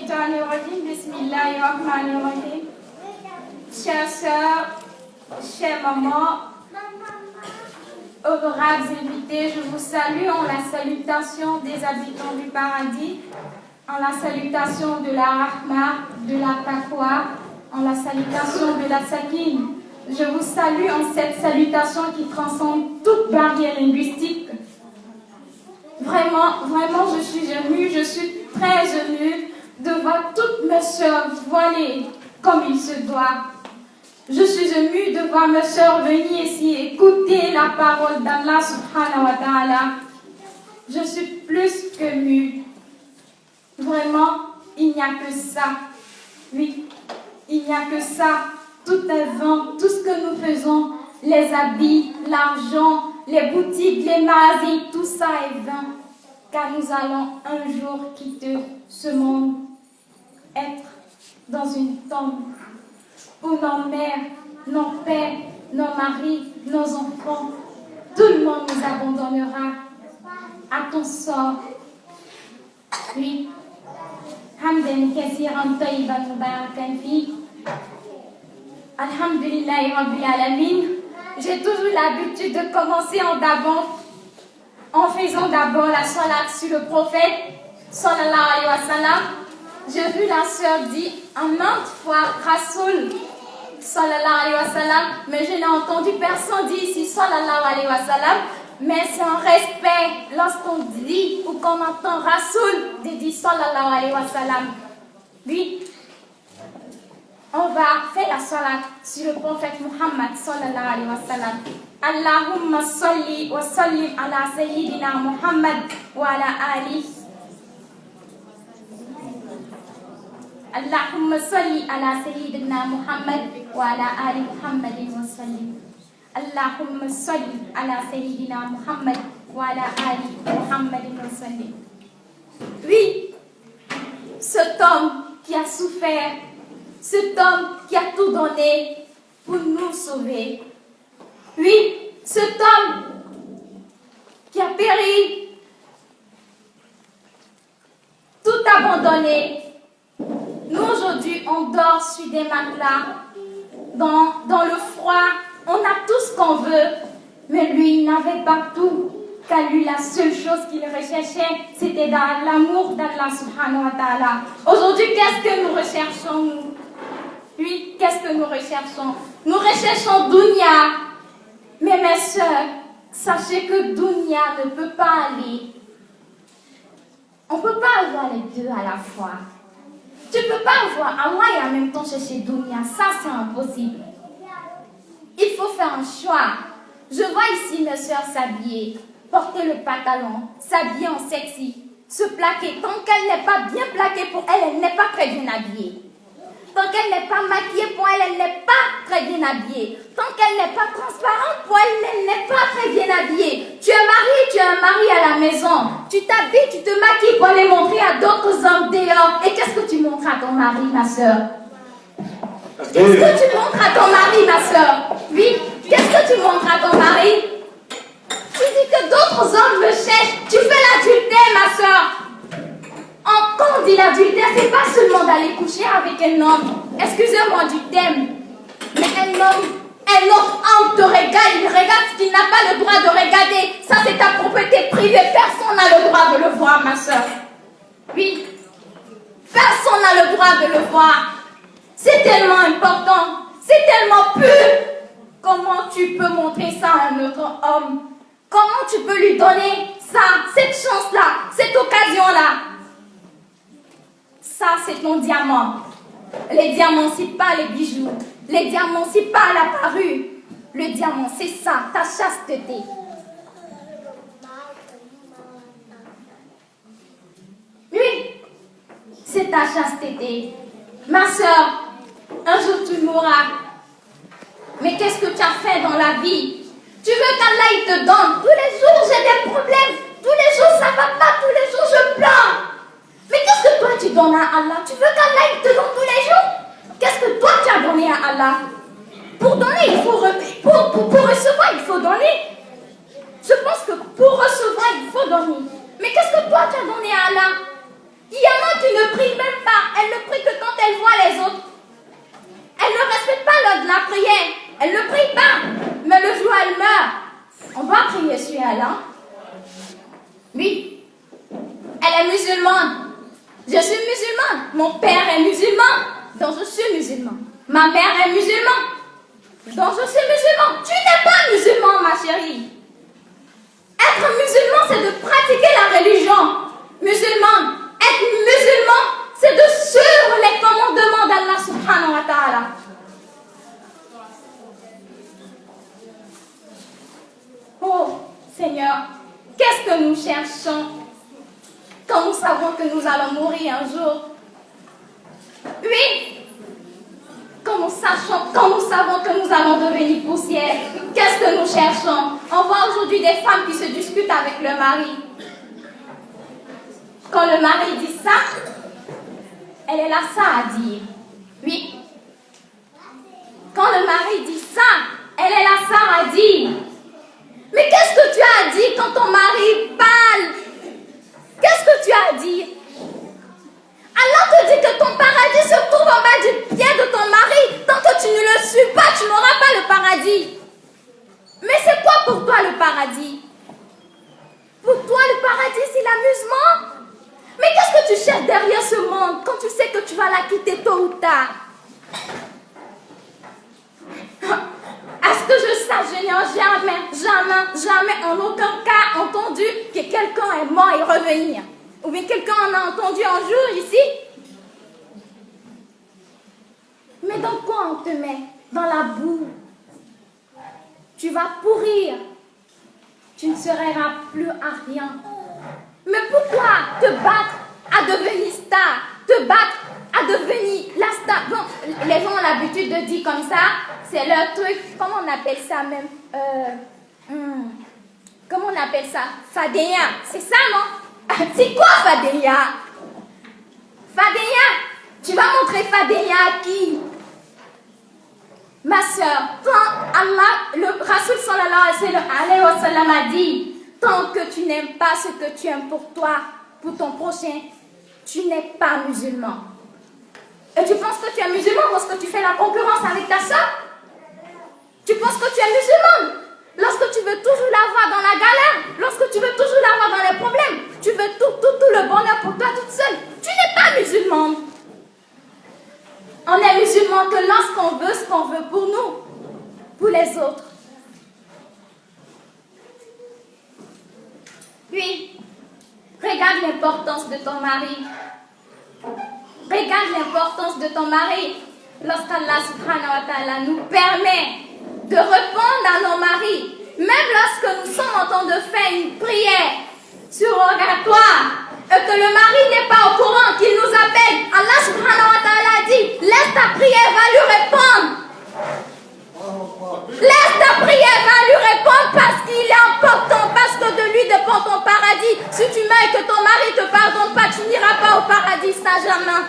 Minash-shaytanir-rajim. Bismillahir-rahmanir-rahim. Chères sœurs, chères mamans, honorables invités, je vous salue en la salutation des habitants du paradis, en la salutation de la Rahma, de la Taqwa, en la salutation de la Sakine. Je vous salue en cette salutation qui transcende toute barrière linguistique. Vraiment, je suis émue, je suis très émue de voir toutes mes sœurs voilées comme il se doit. Je suis émue de voir mes sœurs venir ici écouter la parole d'Allah subhanahu wa ta'ala. Je suis plus qu'émue. Vraiment, il n'y a que ça. Oui, il n'y a que ça. Tout est vain, tout ce que nous faisons, les habits, l'argent, les boutiques, les magasins, tout ça est vain. Car nous allons un jour quitter ce monde, être dans une tombe où nos mères, nos pères, nos maris, nos enfants, tout le monde nous abandonnera à ton sort. Oui. Hamdan kathiran tayyiban mubarakan fi. Alhamdulillahi Rabbil Alamin. J'ai toujours l'habitude de commencer en faisant d'abord la salat sur le prophète, sallallahu alayhi wa sallam. J'ai vu la sœur dire en maintes fois Rasoul, sallallahu alayhi wa sallam, mais je n'ai entendu personne dire ici sallallahu alayhi wa sallam. Mais c'est un respect lorsqu'on dit ou qu'on entend Rasoul de dire sallallahu alayhi wa sallam. Oui. On va faire la salat sur le prophète Muhammad sallallahu alayhi wa sallam. Allahumma salli wa sallim ala sayyidina Muhammad wa ala ali. Allahumma salli ala sayyidina Muhammad wa ala ali Muhammadin wa sallim. Allahumma salli ala sayyidina Muhammad wa ala ali Muhammadin wa sallim. Oui, cet homme qui a souffert, cet homme qui a tout donné pour nous sauver. Oui, cet homme qui a péri, tout abandonné. Nous aujourd'hui, on dort sur des matelas, dans le froid, on a tout ce qu'on veut, mais lui, il n'avait pas tout. Car lui, la seule chose qu'il recherchait, c'était dans l'amour d'Allah subhanahu wa ta'ala. Aujourd'hui, qu'est-ce que nous recherchons, nous? Oui, qu'est-ce que nous recherchons? Nous recherchons Dunya. Mais mes sœurs, sachez que Dunya ne peut pas aller. On ne peut pas avoir les deux à la fois. Tu ne peux pas avoir Allah et en même temps chercher Dunya. Ça, c'est impossible. Il faut faire un choix. Je vois ici mes sœurs s'habiller, porter le pantalon, s'habiller en sexy, se plaquer. Tant qu'elle n'est pas bien plaquée pour elle, elle n'est pas très bien habillée. Tant qu'elle n'est pas maquillée pour elle, elle n'est pas très bien habillée. Tant qu'elle n'est pas transparente pour elle, elle n'est pas très bien habillée. Tu es marié, tu es un mari à la maison. Tu t'habilles, tu te maquilles pour aller montrer à d'autres hommes dehors. Et qu'est-ce que tu montres à ton mari, ma soeur? Qu'est-ce que tu montres à ton mari, ma soeur? Oui, qu'est-ce que tu montres à ton mari? Tu dis que d'autres hommes me cherchent. Tu fais l'adultère, ma soeur. Quand on dit l'adultère, c'est pas seulement d'aller coucher avec un homme. Excusez-moi du thème. Mais un homme te regarde, il regarde ce qu'il n'a pas le droit de regarder. Ça, c'est ta propriété privée. Personne n'a le droit de le voir, ma soeur. Oui. Personne n'a le droit de le voir. C'est tellement important. C'est tellement pur. Comment tu peux montrer ça à un autre homme? Comment tu peux lui donner ça, cette chance-là, cette occasion-là? Ça, c'est ton diamant. Les diamants, c'est pas les bijoux. Les diamants, c'est pas la parure. Le diamant, c'est ça, ta chasteté. Oui, c'est ta chasteté. Ma soeur, un jour tu mourras. Mais qu'est-ce que tu as fait dans la vie? Tu veux qu'Allah il te donne. Tous les jours, j'ai des problèmes. Tous les jours, ça va pas. Tous les jours, je pleure. Mais qu'est-ce que toi tu donnes à Allah? Tu veux qu'Allah il te donne tous les jours? Qu'est-ce que toi tu as donné à Allah? Pour donner, il faut pour recevoir, il faut donner. Je pense que pour recevoir, il faut donner. Mais qu'est-ce que toi tu as donné à Allah? Il y en a qui ne prient même pas. Mon père est musulman, donc je suis musulman. Ma mère est musulmane, donc je suis musulman. Tu n'es pas musulman, ma chérie. Être musulman, c'est de pratiquer la religion musulmane. Être musulman, c'est de suivre les commandements d'Allah subhanahu wa ta'ala. Oh Seigneur, qu'est-ce que nous cherchons quand nous savons que nous allons mourir un jour? Oui, quand nous savons que nous allons devenir poussière, qu'est-ce que nous cherchons? On voit aujourd'hui des femmes qui se disputent avec le mari. Quand le mari dit ça, elle est là ça à dire. Oui. Quand le mari dit ça, elle est là ça à dire. Mais qu'est-ce que tu as dit quand ton mari parle? Qu'est-ce que tu as dit? Allah te dit que ton paradis se trouve en bas du pied de ton mari. Tant que tu ne le suis pas, tu n'auras pas le paradis. Mais c'est quoi pour toi le paradis? Pour toi le paradis c'est l'amusement. Mais qu'est-ce que tu cherches derrière ce monde quand tu sais que tu vas la quitter tôt ou tard? À ce que je sache, je n'ai jamais en aucun cas entendu que quelqu'un est mort et revenir. Ou bien quelqu'un en a entendu un jour ici. Mais dans quoi on te met? Dans la boue. Tu vas pourrir. Tu ne seras plus à rien. Mais pourquoi te battre à devenir star? Te battre à devenir la star? Bon, les gens ont l'habitude de dire comme ça. C'est leur truc. Comment on appelle ça même? Comment on appelle ça? Fadéa. C'est ça, non? C'est quoi Fadéa? Fadéa? Tu vas montrer Fadéa à qui? Ma soeur, quand Allah, le Rasoul sallallahu alayhi wa sallam a dit, tant que tu n'aimes pas ce que tu aimes pour toi, pour ton prochain, tu n'es pas musulman. Et tu penses que tu es musulman parce que tu fais la concurrence avec ta soeur? Tu penses que tu es musulmane lorsque tu veux toujours la voir dans la galère, lorsque tu veux toujours la voir dans les problèmes, tu veux tout le bonheur pour toi toute seule. Tu n'es pas musulmane. On est musulman que lorsqu'on veut ce qu'on veut pour nous, pour les autres. Puis, regarde l'importance de ton mari. Regarde l'importance de ton mari. Lorsqu'Allah subhanahu wa ta'ala nous permet de répondre à nos maris, même lorsque nous sommes en train de faire une prière surrogatoire, et que le mari n'est pas au courant, qu'il nous appelle, Allah subhanahu wa ta'ala dit, laisse ta prière, va lui répondre. Laisse ta prière, va lui répondre parce qu'il est important, parce que de lui dépend ton paradis. Si tu meurs et que ton mari ne te pardonne pas, tu n'iras pas au paradis, ça jamais.